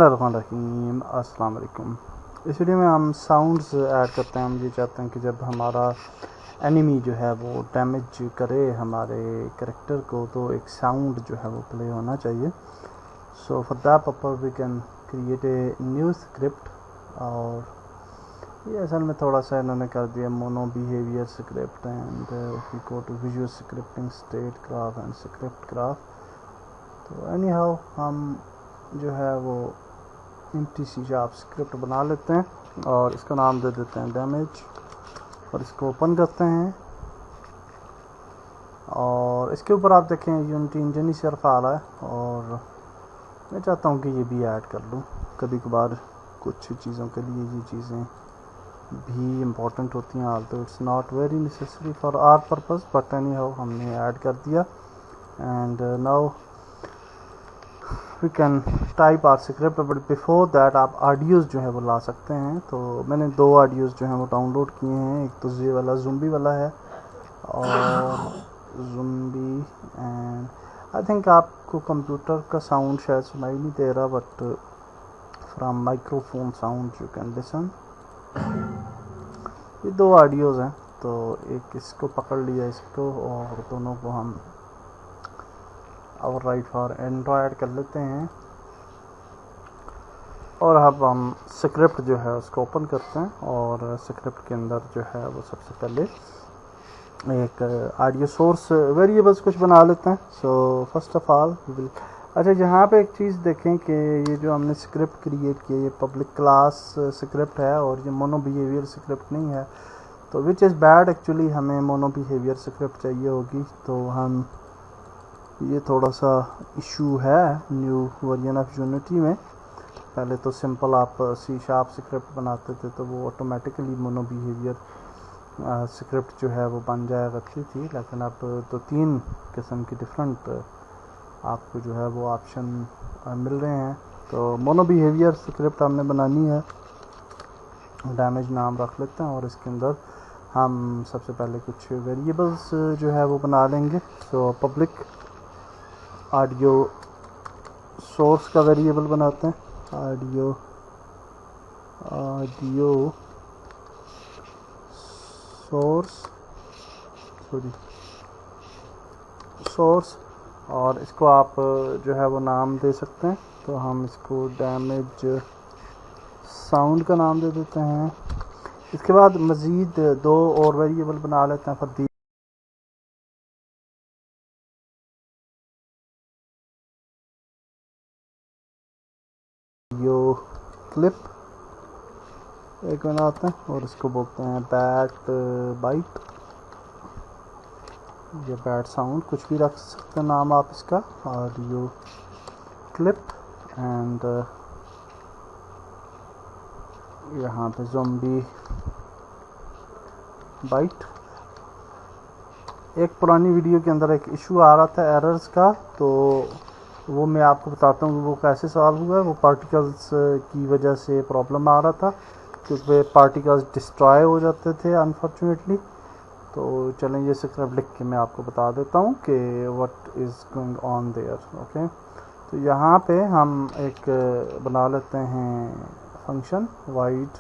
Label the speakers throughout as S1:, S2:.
S1: बिस्मिल्लाहिर्रहमानिर्रहीम अस्सलाम वालेकुम। इस वीडियो में हम साउंड्स ऐड करते हैं। हम ये चाहते हैं कि जब हमारा एनिमी जो है वो डैमेज करे हमारे कैरेक्टर को, तो एक साउंड जो है वो प्ले होना चाहिए। So for that purpose we can create a new script. और ये असल में थोड़ा सा इन्होंने कर दिया mono behaviour script and we go to visual scripting state graph and script graph. तो एनी हाउ हम जो है वो एम्प्टी सी शार्प स्क्रिप्ट बना लेते हैं और इसका नाम दे देते हैं डैमेज, और इसको ओपन करते हैं। और इसके ऊपर आप देखें यूनिटी इंजन ही सिर्फ आ रहा है, और मैं चाहता हूँ कि ये भी ऐड कर लूँ। कभी कभार कुछ चीज़ों के लिए ये चीज़ें भी इम्पोर्टेंट होती हैं, also it's not very necessary for our purpose, but anyhow हमने ऐड कर दिया। And now we can type our script. But before that आप ऑडियोज़ जो है वो ला सकते हैं। तो मैंने 2 ऑडियोज़ जो हैं वो डाउनलोड किए हैं। एक तो ये वाला ज़ुम्बी वाला है, और ज़ुम्बी एंड आई थिंक आपको कंप्यूटर का साउंड शायद सुनाई नहीं दे रहा, but from microphone sound you can listen. ये 2 ऑडियोज़ हैं, तो एक इसको पकड़ लिया इसको, और दोनों को हम और राइट फॉर एंड्रॉयड कर लेते हैं। और अब हम स्क्रिप्ट जो है उसको ओपन करते हैं, और स्क्रिप्ट के अंदर जो है वो सबसे पहले एक ऑडियो सोर्स वेरिएबल्स कुछ बना लेते हैं। So first of all will अच्छा, यहाँ पे एक चीज़ देखें कि ये जो हमने स्क्रिप्ट क्रिएट की है ये पब्लिक क्लास स्क्रिप्ट है, और ये मोनो बिहेवियर स्क्रिप्ट नहीं है। तो विच इज़ बैड, एक्चुअली हमें मोनो बिहेवियर स्क्रिप्ट चाहिए होगी। तो हम ये थोड़ा सा इशू है न्यू वर्जन ऑफ यूनिटी में। पहले तो सिंपल आप सी शार्प स्क्रिप्ट बनाते थे तो वो ऑटोमेटिकली मोनो बिहेवियर स्क्रिप्ट जो है वो बन जाया करती थी, लेकिन अब 2-3 किस्म की डिफरेंट आपको जो है वो ऑप्शन मिल रहे हैं। तो मोनो बिहेवियर स्क्रिप्ट हमने बनानी है, डैमेज नाम रख लेते हैं, और इसके अंदर हम सबसे पहले कुछ वेरिएबल्स जो है वो बना लेंगे। सो पब्लिक ऑडियो सोर्स का वेरिएबल बनाते हैं, ऑडियो सोर्स, और इसको आप जो है वो नाम दे सकते हैं। तो हम इसको डैमेज साउंड का नाम दे देते हैं। इसके बाद मज़ीद 2 और वेरिएबल बना लेते हैं फॉर दी क्लिप एक बनाते हैं, और इसको बोलते हैं बैट बाइट या बैट साउंड, कुछ भी रख सकते हैं नाम आप इसका, ऑडियो क्लिप। एंड यहाँ पे ज़ॉम्बी बाइट। एक पुरानी वीडियो के अंदर एक इशू आ रहा था एरर्स का, तो वो मैं आपको बताता हूँ कि वो कैसे सॉल्व हुआ है। वो पार्टिकल्स की वजह से प्रॉब्लम आ रहा था, क्योंकि पार्टिकल्स डिस्ट्रॉय हो जाते थे अनफॉर्चुनेटली। तो चलें ये स्क्रिप्ट लिख के मैं आपको बता देता हूँ कि what is going on their. Okay, तो यहाँ पे हम एक बना लेते हैं function wide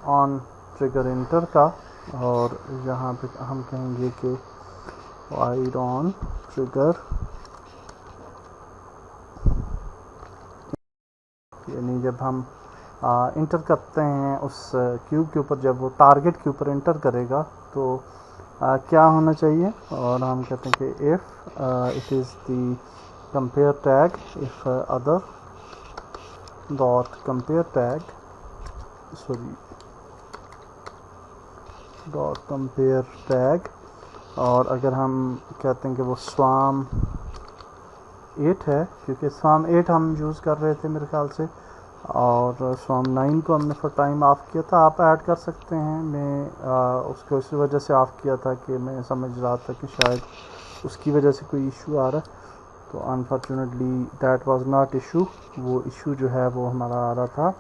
S1: on trigger inter का, और यहाँ पे हम कहेंगे कि वाइड ऑन ट्रिगर, यानी जब हम इंटर करते हैं उस क्यूब के ऊपर, जब वो टारगेट के ऊपर इंटर करेगा तो क्या होना चाहिए। और हम कहते हैं कि if it is the compare tag, if other dot compare tag dot compare tag. और अगर हम कहते हैं कि वो स्वाम 8 है, क्योंकि स्वाम 8 हम यूज़ कर रहे थे मेरे ख्याल से, और स्वाम 9 को हमने फॉर टाइम ऑफ़ किया था। आप ऐड कर सकते हैं, मैं उसको इस वजह से ऑफ़ किया था कि मैं समझ रहा था कि शायद उसकी वजह से कोई इशू आ रहा है। तो unfortunately that was not issue. वो इशू जो है वो हमारा आ रहा था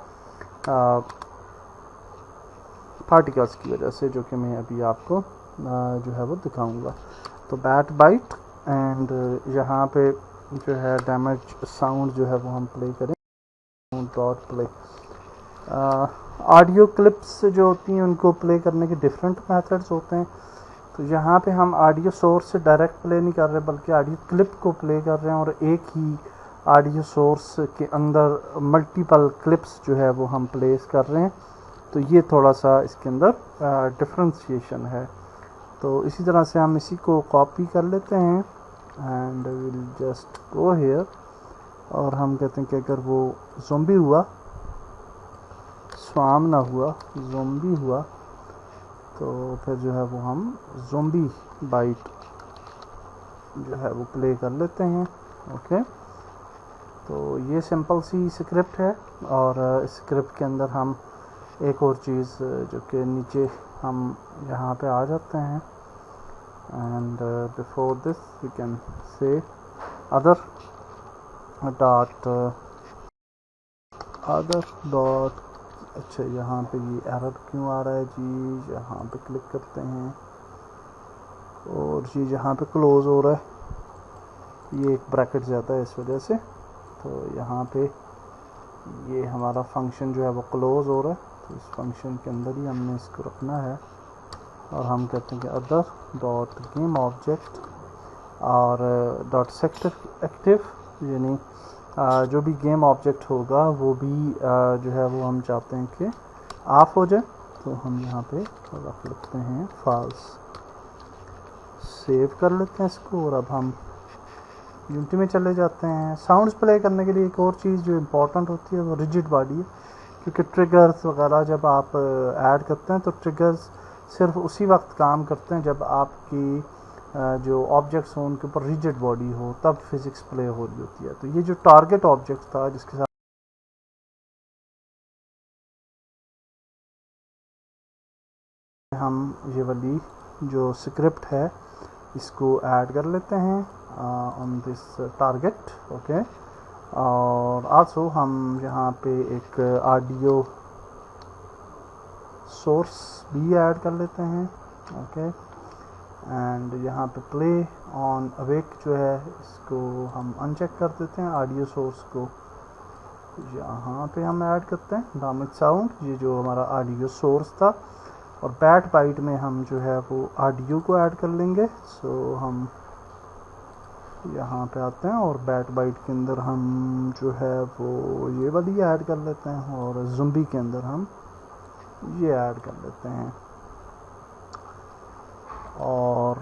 S1: पार्टिकल्स की वजह से, जो कि मैं अभी आपको जो है वो दिखाऊंगा। तो बैट बाइट, एंड यहाँ पे जो है डैमेज साउंड जो है वो हम प्ले करें। Sound dot play. Audio clips जो होती हैं उनको प्ले करने के डिफरेंट मेथड्स होते हैं। तो यहाँ पे हम ऑडियो सोर्स से डायरेक्ट प्ले नहीं कर रहे बल्कि ऑडियो क्लिप को प्ले कर रहे हैं, और एक ही ऑडियो सोर्स के अंदर मल्टीपल क्लिप्स जो है वो हम प्लेस कर रहे हैं। तो ये थोड़ा सा इसके अंदर डिफ्रेंशिएशन है। तो इसी तरह से हम इसी को कॉपी कर लेते हैं and will just go here, और हम कहते हैं कि अगर वो ज़ोंबी हुआ, स्वाम ना हुआ, ज़ोंबी हुआ, तो फिर जो है वो हम ज़ोंबी बाइट जो है वो प्ले कर लेते हैं। ओके, तो ये सिंपल सी स्क्रिप्ट है, और इस स्क्रिप्ट के अंदर हम एक और चीज़ जो कि नीचे हम यहाँ पे आ जाते हैं, and before this we can say other dot. अच्छा, यहाँ पे ये एरर क्यों आ रहा है जी? यहाँ पे क्लिक करते हैं और ये यहाँ पे क्लोज हो रहा है, ये एक ब्रैकेट जाता है इस वजह से। तो यहाँ पे ये हमारा फंक्शन जो है वो क्लोज हो रहा है, तो इस फंक्शन के अंदर ही हमने इसको रखना है, और हम कहते हैं कि अदर डॉट गेम ऑब्जेक्ट और डॉट सेक्टर एक्टिव, यानी जो भी गेम ऑब्जेक्ट होगा वो भी जो है वो हम चाहते हैं कि ऑफ हो जाए। तो हम यहाँ पे रख लेते हैं फॉल्स, सेव कर लेते हैं इसको, और अब हम यूनिटी में चले जाते हैं। साउंड्स प्ले करने के लिए एक और चीज़ जो इम्पोर्टेंट होती है वो रिजिड बॉडी है, क्योंकि ट्रिगर्स वगैरह जब आप ऐड करते हैं तो ट्रिगर्स सिर्फ उसी वक्त काम करते हैं जब आपकी जो ऑब्जेक्ट्स हों उनके ऊपर रिजिड बॉडी हो, तब फिज़िक्स प्ले हो रही होती है। तो ये जो टारगेट ऑब्जेक्ट था जिसके साथ हम ये वाली जो स्क्रिप्ट है इसको ऐड कर लेते हैं ऑन दिस टारगेट। ओके, और आल्सो हम यहाँ पे एक ऑडियो सोर्स भी ऐड कर लेते हैं। ओके, एंड यहाँ पे प्ले ऑन अवेक जो है इसको हम अनचेक कर देते हैं। ऑडियो सोर्स को यहाँ पे हम ऐड करते हैं डामिक साउंड, ये जो हमारा ऑडियो सोर्स था, और बैट बाइट में हम जो है वो ऑडियो को ऐड कर लेंगे। सो हम यहाँ पे आते हैं और बैट बाइट के अंदर हम जो है वो ये वाली ऐड कर लेते हैं, और ज़ुम्बी के अंदर हम ये ऐड कर लेते हैं। और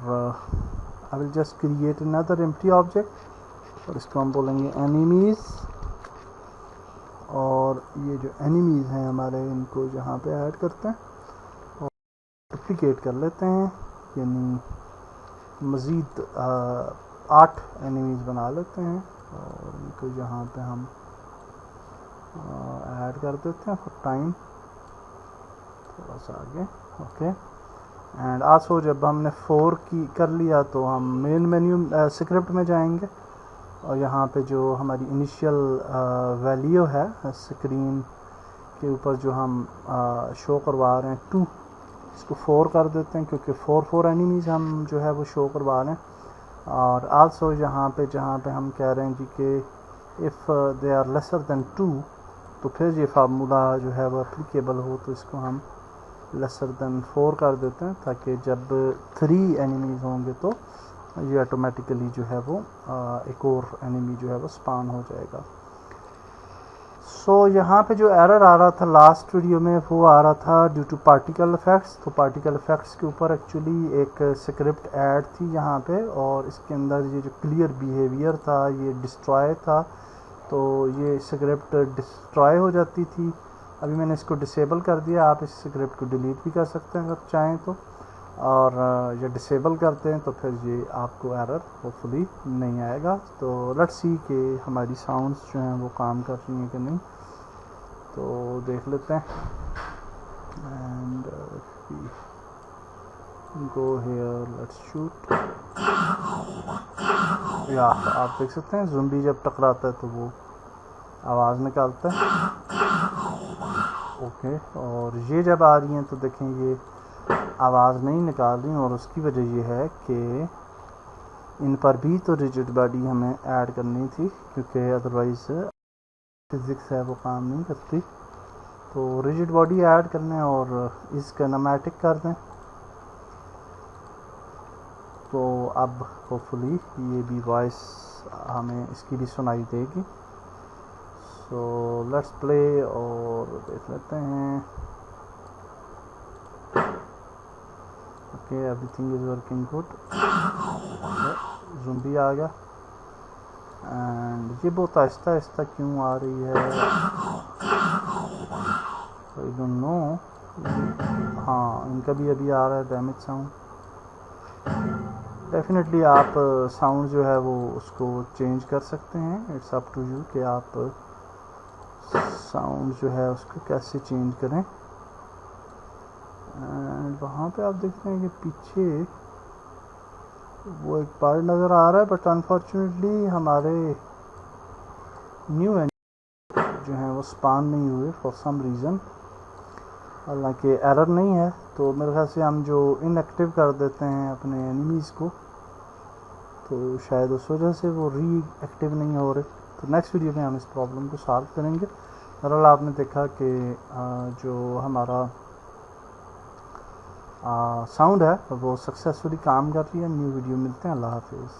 S1: I will just create another empty object, और इसको हम बोलेंगे एनिमीज़, और ये जो एनिमीज़ हैं हमारे इनको यहाँ पे ऐड करते हैं और डुप्लिकेट कर लेते हैं, यानी मज़ीद 8 एनिमीज़ बना लेते हैं, और इनको यहाँ पे हम ऐड कर देते हैं फॉर टाइम थोड़ा सा आगे। ओके, एंड आल्सो जब हमने 4 की कर लिया तो हम मेन मेन्यू स्क्रिप्ट में जाएंगे, और यहाँ पे जो हमारी इनिशियल वैल्यू है स्क्रीन के ऊपर जो हम शो करवा रहे हैं 2, इसको 4 कर देते हैं, क्योंकि 4 एनिमीज़ हम जो है वो शो करवा रहे हैं। और आल्सो यहाँ पे जहाँ पे हम कह रहे हैं जी कि if they are lesser than 2, तो फिर ये फार्मूला जो है वो एप्लीकेबल हो, तो इसको हम लेसर दैन 4 कर देते हैं, ताकि जब 3 एनिमीज़ होंगे तो ये ऑटोमेटिकली जो है वो एक और एनिमी जो है वो स्पान हो जाएगा। सो यहाँ पे जो एरर आ रहा था लास्ट वीडियो में वो आ रहा था ड्यू टू पार्टिकल इफ़ेक्ट्स। तो पार्टिकल इफ़ेक्ट्स के ऊपर एक्चुअली एक स्क्रिप्ट ऐड थी यहाँ पे, और इसके अंदर ये जो क्लियर बिहेवियर था ये डिस्ट्रॉय था, तो ये स्क्रिप्ट डिस्ट्रॉय हो जाती थी। अभी मैंने इसको डिसेबल कर दिया, आप इस स्क्रिप्ट को डिलीट भी कर सकते हैं अगर चाहें तो, और ये डिसेबल करते हैं तो फिर ये आपको एरर होपफुली नहीं आएगा। तो लेट्स सी कि हमारी साउंड्स जो हैं वो काम कर रही हैं कि नहीं, तो देख लेते हैं। And go here, let's shoot. या आप देख सकते हैं ज़ुम्बी जब टकराता है तो वो आवाज़ निकालता है। ओके, और ये जब आ रही हैं तो देखें ये आवाज़ नहीं निकाल रही, और उसकी वजह ये है कि इन पर भी तो रिजिड बॉडी हमें ऐड करनी थी, क्योंकि अदरवाइज़ फिज़िक्स है वो काम नहीं करती, तो रिजिड बॉडी ऐड कर लें और इसका नमैटिक कर दें। तो अब होपफुली ये भी वॉइस हमें इसकी भी सुनाई देगी। सो लेट्स प्ले और देख लेते हैं। Okay, everything is working good. Zombie आ गया एंड ये बहुत आहिस्ता आहिस्ता क्यों आ रही है, आई डोंट नो। हाँ, इनका भी अभी आ रहा है डैमेज साउंड। डेफिनेटली आप साउंड जो है वो उसको चेंज कर सकते हैं, इट्स अप टू यू कि आप साउंड जो है उसको कैसे चेंज करें। एंड वहाँ पे आप देखते हैं कि पीछे वो एक पार्ट नज़र आ रहा है, बट अनफॉर्चुनेटली हमारे न्यू जो हैं वो स्पान नहीं हुए फॉर सम रीज़न। हालांकि एरर नहीं है, तो मेरे ख्याल से हम जो इनएक्टिव कर देते हैं अपने एनिमीज़ को, तो शायद उस वजह से वो री एक्टिव नहीं हो रहे। तो नेक्स्ट वीडियो में हम इस प्रॉब्लम को सॉल्व करेंगे। बहरहाल आपने देखा कि जो हमारा साउंड है वो सक्सेसफुली काम कर रही है। न्यू वीडियो मिलते हैं। अल्लाह हाफिज़।